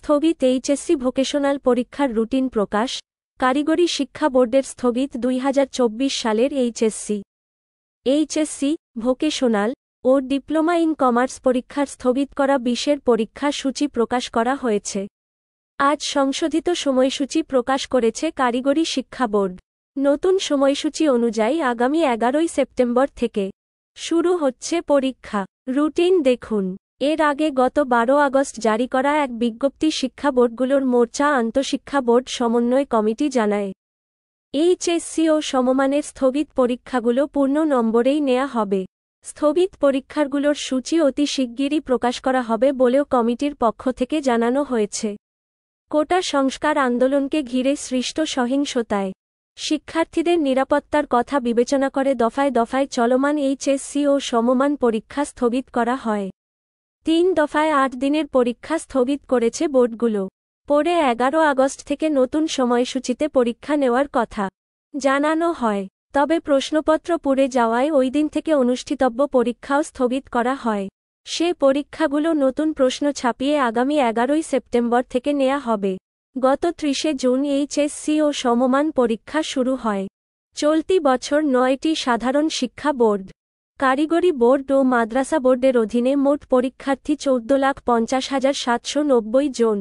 স্থগিত HSC vocational পরীক্ষার routine প্রকাশ। কারিগরি শিক্ষা বোর্ডের স্থগিত 2024 সালের এইচএসসি ভোকেশনাল ও ডিপ্লোমা ইন কমার্স পরীক্ষার স্থগিত করা 20-এর পরীক্ষা সূচি প্রকাশ করা হয়েছে। আজ সংশোধিত সময়সূচি প্রকাশ করেছে কারিগরি শিক্ষা বোর্ড। নতুন সময়সূচি অনুযায়ী আগামী 11 সেপ্টেম্বর থেকে শুরু হচ্ছে পরীক্ষা। রুটিন দেখুন। এর আগে গত 12 আগস্ট জারি করা এক বিজ্ঞপ্তি শিক্ষা বোর্ডগুলোর মোর্চা আন্তঃশিক্ষা বোর্ড সমন্বয় কমিটি জানায়, এইচএসসি ও সমমানের স্থগিত পরীক্ষাগুলো পূর্ণ নম্বরেই নেওয়া হবে। স্থগিত পরীক্ষাগুলোর সূচি অতি শিগগিরই প্রকাশ করা হবে বলেও কমিটির পক্ষ থেকে জানানো হয়েছে। কোটা সংস্কার আন্দোলনকে ঘিরে সৃষ্ট সহিংসতায় শিক্ষার্থীদের নিরাপত্তার কথা বিবেচনা করে দফায় দফায় চলমান এইচএসসি ও সমমান পরীক্ষা স্থগিত করা হয়। 3 দফায় 8 দিনের পরীক্ষা স্থগিত করেছে বোর্ডগুলো। পরে 11 আগস্ট থেকে নতুন সময়সূচিতে পরীক্ষা নেওয়ার কথা জানানো হয়। তবে প্রশ্নপত্র পুড়ে যাওয়ায় ওই দিন থেকে অনুষ্ঠিতব্য পরীক্ষাও স্থগিত করা হয়। সে পরীক্ষাগুলো নতুন প্রশ্ন ছাপিয়ে আগামী 11 সেপ্টেম্বর থেকে নেওয়া হবে। গত 30 জুন এইচএসসি ও সমমান পরীক্ষা শুরু হয়। চলতি বছর 9টি সাধারণ শিক্ষা বোর্ড, কারিগরি বোর্ড ও মাদ্রাসা বোর্ডের অধীনে মোট পরীক্ষার্থী 14,50,790 জন।